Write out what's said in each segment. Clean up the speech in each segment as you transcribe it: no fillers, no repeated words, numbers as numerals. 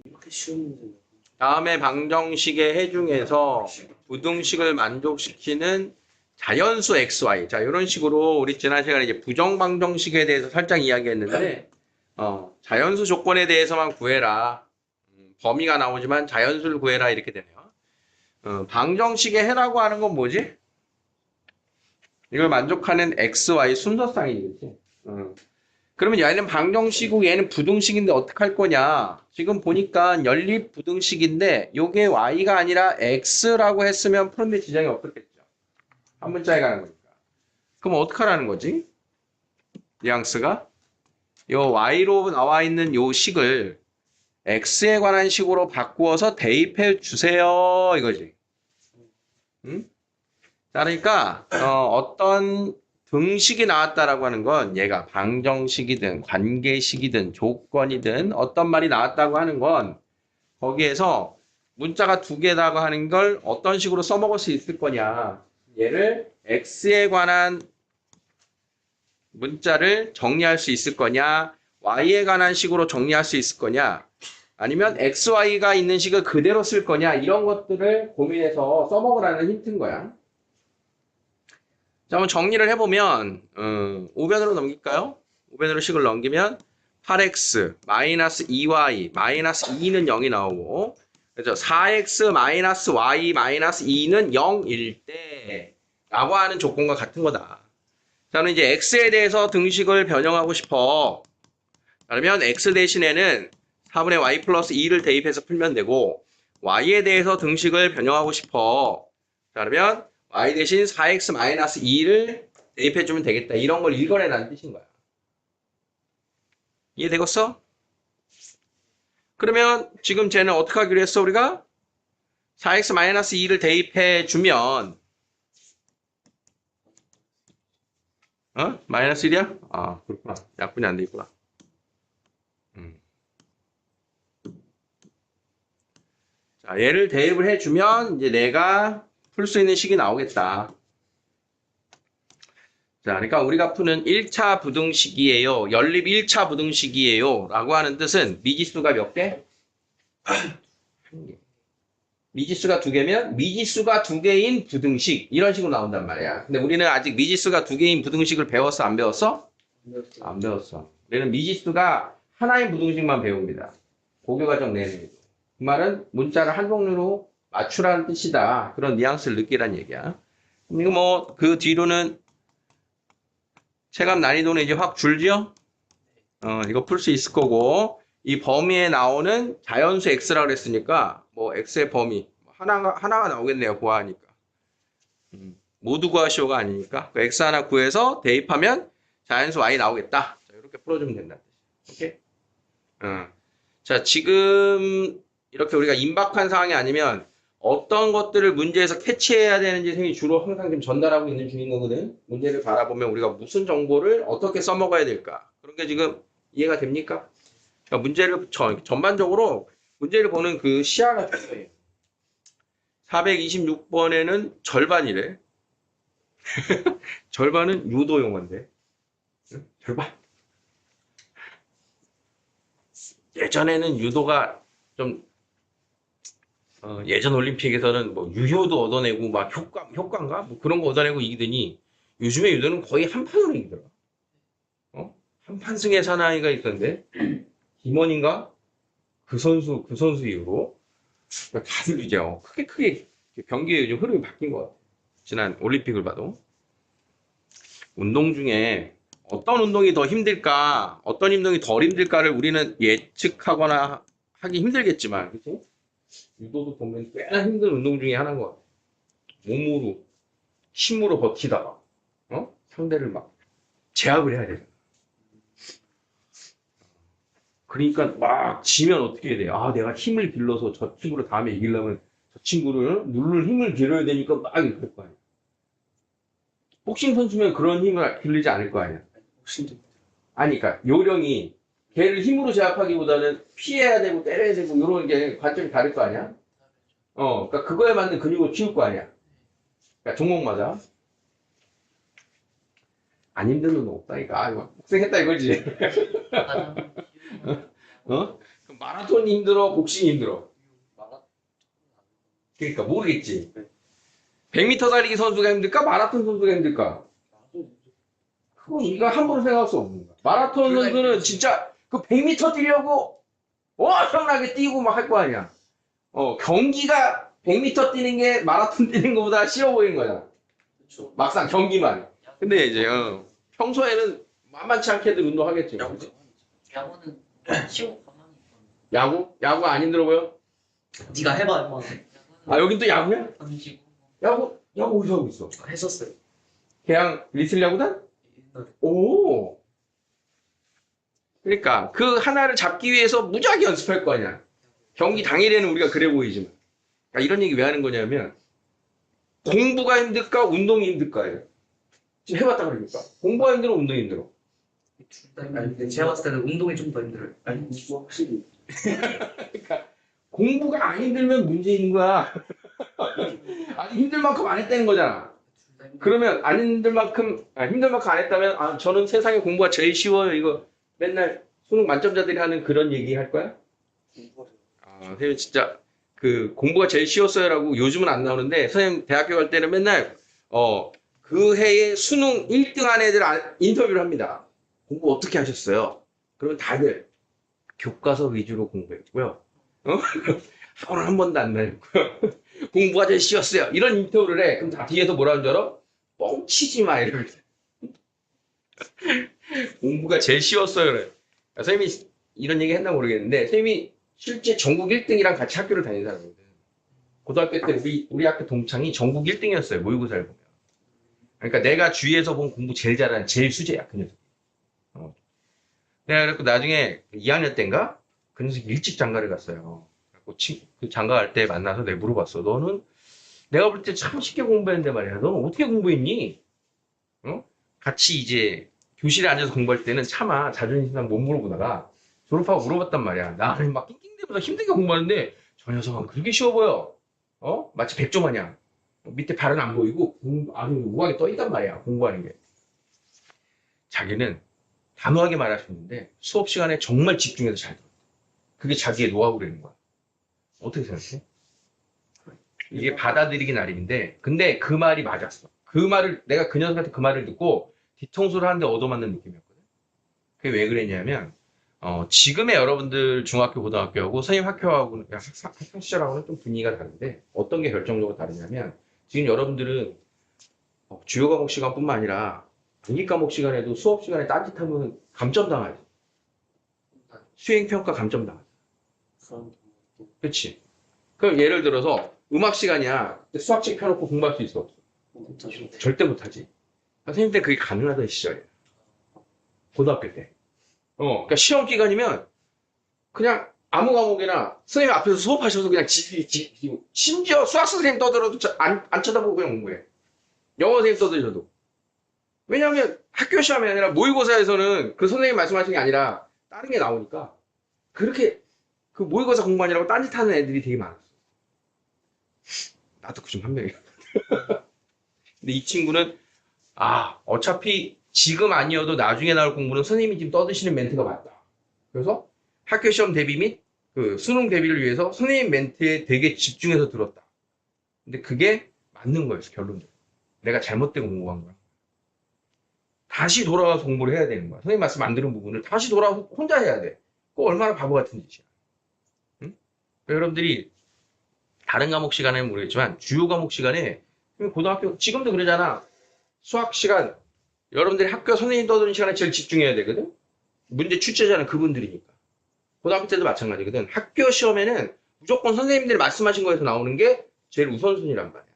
이렇게 쉬운 문제는 다음에 방정식의 해 중에서 부등식을 만족시키는 자연수 xy. 자, 이런 식으로 우리 지난 시간에 이제 부정방정식에 대해서 살짝 이야기했는데, 자연수 조건에 대해서만 구해라. 범위가 나오지만 자연수를 구해라. 이렇게 되네요. 방정식의 해라고 하는 건 뭐지? 이걸 만족하는 xy 순서쌍이지, 그치? 그러면 얘는 방정식이고 얘는 부등식인데 어떡할 거냐? 지금 보니까 연립 부등식인데 요게 y가 아니라 x라고 했으면 푸는데 지장이 없었겠죠. 한 문자에 가는 거니까. 그럼 어떡하라는 거지? 뉘앙스가? 요 y로 나와 있는 요 식을 x에 관한 식으로 바꾸어서 대입해 주세요. 이거지. 응? 그러니까 어떤 등식이 나왔다라고 하는 건 얘가 방정식이든 관계식이든 조건이든 어떤 말이 나왔다고 하는 건 거기에서 문자가 두 개라고 하는 걸 어떤 식으로 써먹을 수 있을 거냐. 얘를 x에 관한 문자를 정리할 수 있을 거냐, y에 관한 식으로 정리할 수 있을 거냐, 아니면 xy가 있는 식을 그대로 쓸 거냐, 이런 것들을 고민해서 써먹으라는 힌트인 거야. 자, 한번 정리를 해보면 5변으로 넘길까요? 5변으로 식을 넘기면 8x 마이너스 2y 마이너스 2는 0이 나오고, 그렇죠? 4x 마이너스 y 마이너스 2는 0일 때 라고 하는 조건과 같은 거다. 저는 이제 x에 대해서 등식을 변형하고 싶어. 그러면 x 대신에는 4분의 y 플러스 2를 대입해서 풀면 되고, y에 대해서 등식을 변형하고 싶어. 그러면 y 대신 4x 마이너스 2를 대입해주면 되겠다. 이런 걸 읽어내라는 뜻인 거야. 이해되겠어? 그러면 지금 쟤는 어떻게 하기로 했어, 우리가? 4x 마이너스 2를 대입해주면 마이너스 1이야? 아, 그렇구나. 약분이 안 돼 있구나. 자, 얘를 대입을 해주면 이제 내가 풀 수 있는 식이 나오겠다. 자, 그러니까 우리가 푸는 1차 부등식이에요. 연립 1차 부등식이에요. 라고 하는 뜻은 미지수가 몇 개? 한 개. 미지수가 두 개면 미지수가 두 개인 부등식. 이런 식으로 나온단 말이야. 근데 우리는 아직 미지수가 두 개인 부등식을 배웠어? 안 배웠어? 안 배웠어. 우리는 미지수가 하나인 부등식만 배웁니다. 고교과정 내내. 그 말은 문자를 한 종류로 맞추라는 뜻이다. 그런 뉘앙스를 느끼란 얘기야. 이거 뭐 그 뒤로는 체감 난이도는 이제 확 줄죠? 이거 풀 수 있을 거고, 이 범위에 나오는 자연수 x라고 그랬으니까 뭐 x의 범위 하나가 나오겠네요. 구하니까. 모두 구하시오가 아니니까 그 x 하나 구해서 대입하면 자연수 y 나오겠다. 자, 이렇게 풀어주면 된다. 오케이? 자, 지금 이렇게 우리가 임박한 상황이 아니면 어떤 것들을 문제에서 캐치해야 되는지 선생님이 주로 항상 지금 전달하고 있는 중인 거거든. 문제를 바라보면 우리가 무슨 정보를 어떻게 써먹어야 될까? 그런 게 지금 이해가 됩니까? 그러니까 문제를 전반적으로 문제를 보는 그 시야가 중요해요. 426번에는 절반이래. 절반은 유도 용어인데. 절반. 예전에는 유도가 좀 예전 올림픽에서는 뭐 유효도 얻어내고 막 효과인가 뭐 그런 거 얻어내고 이기더니 요즘에 유도는 거의 한 판으로 이기더라. 한 판승의 사나이가 있던데 김원인가 그 선수 이후로 다들 이제 크게 경기의 요즘 흐름이 바뀐 것 같아. 지난 올림픽을 봐도 운동 중에 어떤 운동이 더 힘들까, 어떤 운동이 덜 힘들까를 우리는 예측하거나 하기 힘들겠지만, 그치? 유도도 보면 꽤나 힘든 운동 중에 하나인 것 같아. 몸으로, 힘으로 버티다가, 상대를 막 제압을 해야 돼. 그러니까 막 지면 어떻게 해야 돼? 아, 내가 힘을 길러서 저 친구를 다음에 이기려면 저 친구를 누를 힘을 길러야 되니까 막 이럴 거 아니야. 복싱 선수면 그런 힘을 길르지 않을 거 아니야. 아니, 그러니까 요령이 걔를 힘으로 제압하기보다는 피해야 되고 때려야 되고 이런 게 관점이 다를 거 아니야? 그러니까 그거에 맞는 근육을 키울 거 아니야. 그러니까 종목마다 안 힘든 운동 없다니까. 아, 이거 고생했다 이거지. 그럼 마라톤이 힘들어, 복싱이 힘들어. 마라 그러니까 모르겠지. 네. 100m 달리기 선수가 힘들까? 마라톤 선수가 힘들까? 그건 우리가 함부로 생각할 수 없는 거야. 마라톤 둘다 선수는 힘들지. 진짜 그 100m 뛰려고 엄청나게 뛰고 막 할 거 아니야. 경기가 100m 뛰는 게 마라톤 뛰는 것보다 쉬워 보이는 거잖아. 그렇죠. 막상 경기만. 근데 이제 평소에는 만만치 않게들 운동하겠지. 그치? 야구는 치고 가만히 있거든. 야구 안 힘들어 보여? 네가 해봐 한번. 아 여긴 또 야구야? 던지고 야구 어디서 하고 있어? 했었어요. 그냥 리틀 야구단? 옛날에. 오. 그러니까 그 하나를 잡기 위해서 무지하게 연습할 거 아니야. 경기 당일에는 우리가 그래 보이지만. 그러니까 이런 얘기 왜 하는 거냐면 공부가 힘들까 운동이 힘들까예요. 지금 해봤다 그러니까 공부가 힘들어 운동이 힘들어. 둘다 힘든데 제가 봤을 때는 운동이 좀 더 힘들어요. 아니, 이거 확실히. 그러니까 공부가 안 힘들면 문제인 거야. 아니 힘들 만큼 안 했다는 거잖아. 둘다 힘들어요. 그러면 안 힘들 만큼 힘들 만큼 안 했다면 저는 세상에 공부가 제일 쉬워요. 이거 맨날 수능 만점자들이 하는 그런 얘기 할 거야? 선생님 진짜 그 공부가 제일 쉬웠어요라고 요즘은 안 나오는데 선생님 대학교 갈 때는 맨날 그 해에 수능 1등 한 애들 인터뷰를 합니다. 공부 어떻게 하셨어요? 그러면 다들 교과서 위주로 공부했고요. 학원은 한 번도 안 다녔고요. 공부가 제일 쉬웠어요. 이런 인터뷰를 해. 그럼 다 뒤에서 뭐라는 줄 알아? 뻥치지 마 이러면서. 공부가 제일 쉬웠어요. 그래. 선생님이 이런 얘기 했나 모르겠는데 선생님이 실제 전국 1등이랑 같이 학교를 다닌 사람이거든. 고등학교 때 우리 학교 동창이 전국 1등이었어요. 모의고사를 보면. 그러니까 내가 주위에서 본 공부 제일 잘하는 제일 수재야. 그 녀석. 내가 그래서 나중에 2학년 때인가? 그 녀석이 일찍 장가를 갔어요. 그래서 그 장가 갈 때 만나서 내가 물어봤어. 너는 내가 볼 때 참 쉽게 공부했는데 말이야. 너는 어떻게 공부했니? 같이 이제 교실에 앉아서 공부할 때는 차마 자존심 상못 물어보다가 졸업하고 물어봤단 말이야. 나는 막 낑낑대면서 힘들게 공부하는데 저 녀석은 그렇게 쉬워 보여. 마치 백조 마냥. 밑에 발은 안 보이고 아주 우아하게 떠 있단 말이야. 공부하는 게. 자기는 단호하게 말할 수 있는데 수업 시간에 정말 집중해서 잘 들어. 그게 자기의 노하우라는 거야. 어떻게 생각해? 이게 받아들이기 나름인데 근데 그 말이 맞았어. 그 말을 내가 그 녀석한테 그 말을 듣고 뒤통수를 하는데 얻어맞는 느낌이었거든. 그게 왜 그랬냐면 지금의 여러분들 중학교 고등학교하고 선생님 학교하고는 학창 시절하고는 좀 분위기가 다른데 어떤 게 결정적으로 다르냐면 지금 여러분들은 주요 과목 시간뿐만 아니라 단기 과목 시간에도 수업 시간에 딴짓하면 감점당하지. 수행평가 감점당하지. 그렇지. 그럼 예를 들어서 음악 시간이야. 수학책 펴놓고 공부할 수 있어? 절대 못하지. 선생님 때 그게 가능하던 시절이에요. 고등학교 때. 그러니까 시험 기간이면 그냥 아무 과목이나 선생님 앞에서 수업하셔서 그냥 심지어 수학 선생님 떠들어도 안 쳐다보고 그냥 공부해. 영어 선생님 떠들어도. 왜냐하면 학교 시험이 아니라 모의고사에서는 그 선생님 말씀하신 게 아니라 다른 게 나오니까 그렇게 그 모의고사 공부하느라고 딴짓하는 애들이 되게 많았어. 나도 그중 한 명이야. 근데 이 친구는 어차피 지금 아니어도 나중에 나올 공부는 선생님이 지금 떠드시는 멘트가 맞다. 그래서 학교 시험 대비 및 그 수능 대비를 위해서 선생님 멘트에 되게 집중해서 들었다. 근데 그게 맞는 거였어, 결론적으로. 내가 잘못된 공부한 거야. 다시 돌아와서 공부를 해야 되는 거야. 선생님 말씀 안 들은 부분을 다시 돌아와서 혼자 해야 돼. 그거 얼마나 바보 같은 짓이야. 응? 여러분들이 다른 과목 시간에는 모르겠지만 주요 과목 시간에 고등학교 지금도 그러잖아. 수학 시간 여러분들이 학교 선생님 떠드는 시간에 제일 집중해야 되거든. 문제 출제자는 그분들이니까. 고등학교 때도 마찬가지거든. 학교 시험에는 무조건 선생님들이 말씀하신 거에서 나오는 게 제일 우선순위란 말이야.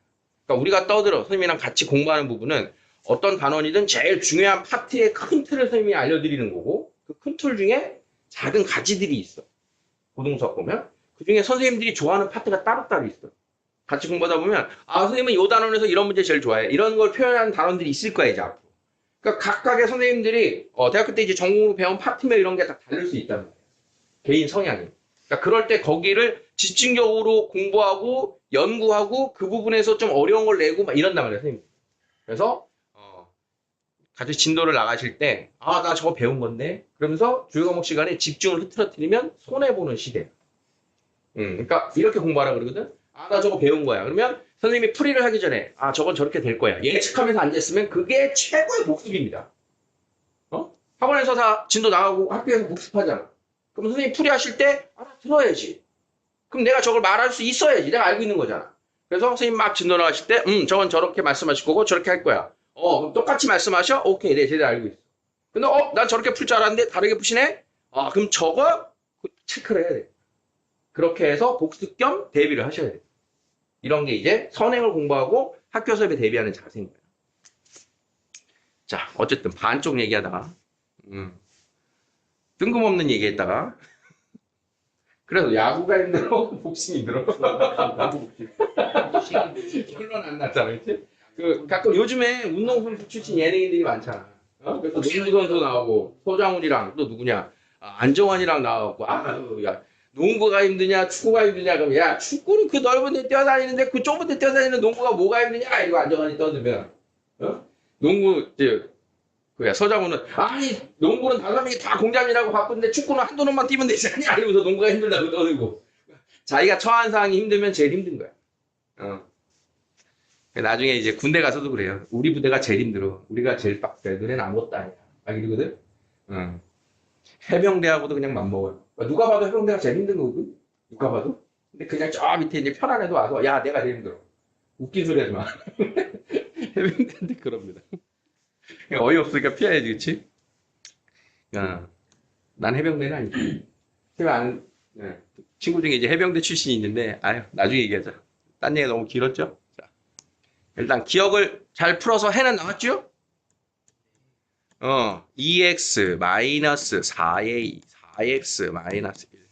그러니까 우리가 떠들어 선생님이랑 같이 공부하는 부분은 어떤 단원이든 제일 중요한 파트의 큰 틀을 선생님이 알려드리는 거고 그 큰 틀 중에 작은 가지들이 있어. 고등수학 보면 그 중에 선생님들이 좋아하는 파트가 따로따로 있어. 같이 공부하다 보면 선생님은 이 단원에서 이런 문제 제일 좋아해. 이런 걸 표현하는 단원들이 있을 거야 이제 앞으로. 그러니까 각각의 선생님들이 대학교 때 이제 전공으로 배운 파트면 이런 게 다 다를 수 있단 말이야. 개인 성향이. 그러니까 그럴 때 거기를 집중적으로 공부하고 연구하고 그 부분에서 좀 어려운 걸 내고 막 이런단 말이야 선생님. 그래서 같이 진도를 나가실 때, 아, 나 저거 배운 건데? 그러면서 주요 과목 시간에 집중을 흐트러뜨리면 손해보는 시대. 그러니까 이렇게 공부하라 그러거든? 아, 나 저거 배운 거야. 그러면 선생님이 풀이를 하기 전에, 아, 저건 저렇게 될 거야. 예측하면서 앉았으면 그게 최고의 복습입니다. 학원에서 다 진도 나가고 학교에서 복습하잖아. 그럼 선생님 풀이하실 때 알아들어야지. 그럼 내가 저걸 말할 수 있어야지. 내가 알고 있는 거잖아. 그래서 선생님 막 진도 나가실 때, 저건 저렇게 말씀하실 거고 저렇게 할 거야. 그럼 똑같이 말씀하셔? 오케이, 네, 제대로 알고 있어. 근데, 난 저렇게 풀 줄 알았는데 다르게 푸시네? 아, 그럼 저거 체크를 해야 돼. 그렇게 해서 복습 겸 대비를 하셔야 돼. 이런 게 이제 선행을 공부하고 학교 수업에 대비하는 자세인 거예요. 자, 어쨌든 반쪽 얘기하다가, 뜬금없는 얘기했다가, 그래서 야구가 힘들어, 복싱이 힘들어. 결론 안 났잖아, 그치? 가끔 요즘에 운동선수 출신 예능인들이 많잖아. 그래서 농구 선수 나오고, 소장훈이랑 또 누구냐, 안정환이랑 나와갖고, 야, 농구가 힘드냐, 축구가 힘드냐, 그럼, 야, 축구는 그 넓은 데 뛰어다니는데 그 좁은 데 뛰어다니는 농구가 뭐가 힘드냐, 이거 안정환이 떠들면, 농구, 서장훈은, 아니, 농구는 5명이 다 공장이라고 바쁜데 축구는 한두 놈만 뛰면 되지 않냐? 이러면서 농구가 힘들다고 떠들고. 자기가 처한 상황이 힘들면 제일 힘든 거야. 나중에 이제 군대 가서도 그래요. 우리 부대가 제일 힘들어. 우리가 제일 빡세. 너네는 아무것도 아니야. 막 이러거든? 해병대하고도 그냥 맘먹어요. 누가 봐도 해병대가 제일 힘든 거거든? 누가 봐도? 근데 그냥 저 밑에 이제 편한 애도 와서, 야, 내가 제일 힘들어. 웃긴 소리 하지 마. 해병대한테 그럽니다. 어이없으니까 피해야지, 그치? 난 해병대는 아니지. 친구 중에 이제 해병대 출신이 있는데, 나중에 얘기하자. 딴 얘기 너무 길었죠? 자, 일단 기억을 잘 풀어서 해는 나왔죠? 2x 마이너스 4a, 4x 마이너스 1.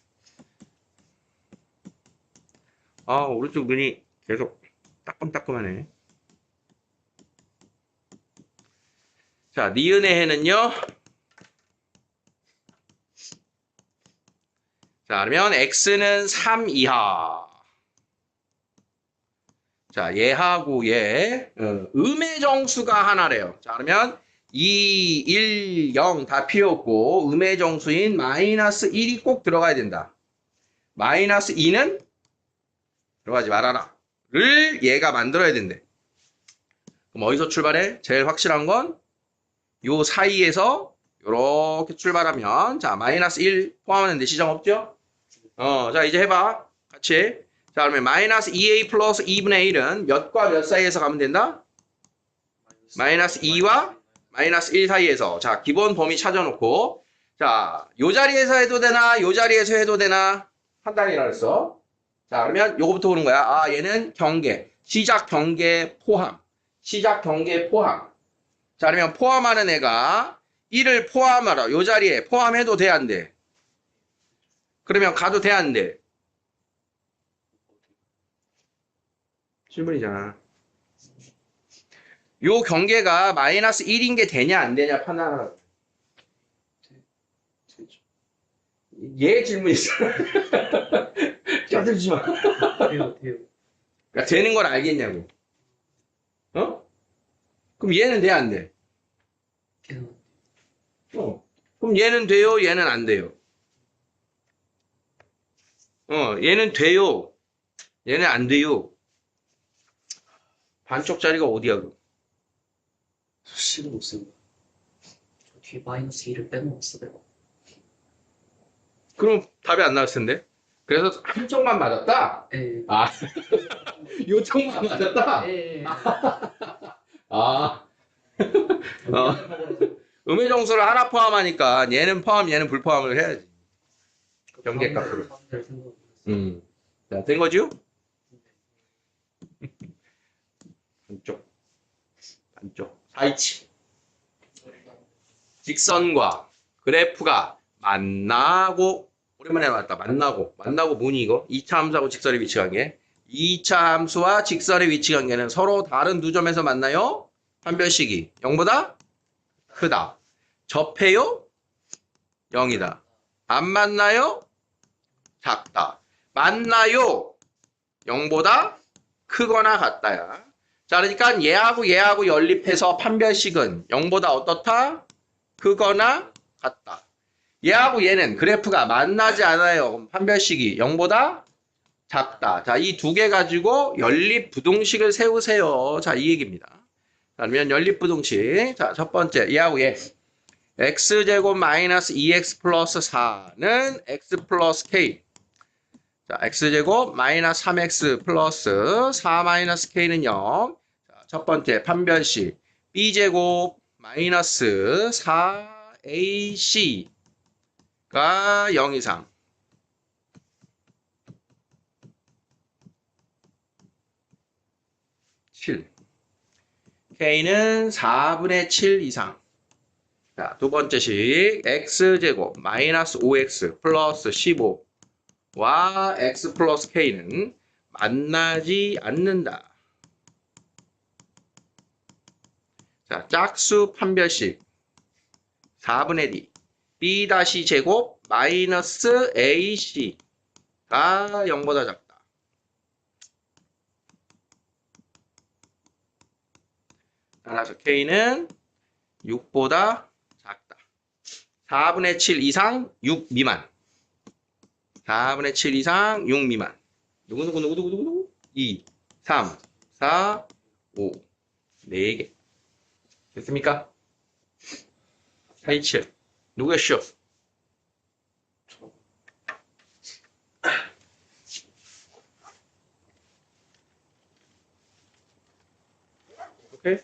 오른쪽 눈이 계속 따끔따끔하네. 자, 니은의 해는요. 자, 그러면 x는 3 이하. 자, 얘하고 얘 음의 정수가 하나래요. 자, 그러면 2, 1, 0 다 필요 없고 음의 정수인 마이너스 1이 꼭 들어가야 된다. 마이너스 2는 들어가지 말아라. 를 얘가 만들어야 된대. 그럼 어디서 출발해? 제일 확실한 건 요 사이에서 요렇게 출발하면 자 마이너스 1 포함하는데 시정 없죠? 자 이제 해봐. 같이. 자 그러면 마이너스 2a 플러스 2분의 1은 몇과 몇 사이에서 가면 된다? 마이너스 2와 마이너스 1 사이에서. 자 기본 범위 찾아놓고 자 요 자리에서 해도 되나 요 자리에서 해도 되나 판단이라 그랬어. 자 그러면 요거부터 보는 거야. 얘는 경계. 시작 경계 포함. 시작 경계 포함. 자 그러면 포함하는 애가 1을 포함하라. 요 자리에 포함해도 돼 안 돼? 그러면 가도 돼 안 돼? 질문이잖아. 요 경계가 마이너스 1인 게 되냐 안 되냐 판단하라. 얘 질문이잖아. 껴들지 마. 돼요. 그러니까 되는 걸 알겠냐고. 그럼 얘는 돼 안 돼? 돼요. 그럼 얘는 돼요? 얘는 안 돼요? 얘는 돼요. 얘는 안 돼요. 반쪽 자리가 어디야 그럼? 수식은 없습니다. 저 뒤에 마이너스 2를 빼먹었어 내가. 그럼 답이 안 나왔을 텐데. 그래서 한쪽만 맞았다? 예. 요쪽만 맞았다? 예. 음의 정수를 하나 포함하니까 얘는 포함, 얘는 불포함을 해야지. 경계값으로. 자, 된 거죠? 반쪽. 4이치. 직선과 그래프가 만나고, 오랜만에 나왔다. 만나고 뭐니 이거? 2차 함수하고 직선의 위치 관계. 2차 함수와 직선의 위치 관계는 서로 다른 두 점에서 만나요? 판별식이 0보다 크다. 접해요? 0이다. 안 만나요? 작다. 만나요? 0보다 크거나 같다야. 자, 그러니까 얘하고 연립해서 판별식은 0보다 어떻다? 크거나 같다. 얘하고 얘는 그래프가 만나지 않아요. 그럼 판별식이 0보다 작다. 자, 이 두 개 가지고 연립 부동식을 세우세요. 자, 이 얘기입니다. 자, 그러면 연립 부동식. 자, 첫 번째 얘하고 얘. x제곱 마이너스 2x 플러스 4는 x 플러스 k. 자, x제곱 마이너스 3x 플러스 4 마이너스 k는 0. 자, 첫 번째 판별식 b제곱 마이너스 4ac가 0 이상. k는 4분의 7 이상. 자, 두 번째 식 x제곱 마이너스 5x 플러스 15와 x 플러스 k는 만나지 않는다. 자, 짝수 판별식 4분의 d b 다시 제곱 마이너스 ac가 0보다 작다. 따라서 k는 6보다 작다. 4분의 7 이상 6 미만. 4분의 7 이상 6 미만. 누구 2, 3, 4, 5. 4개. 됐습니까? 87. 누구야 쇼? 오케이?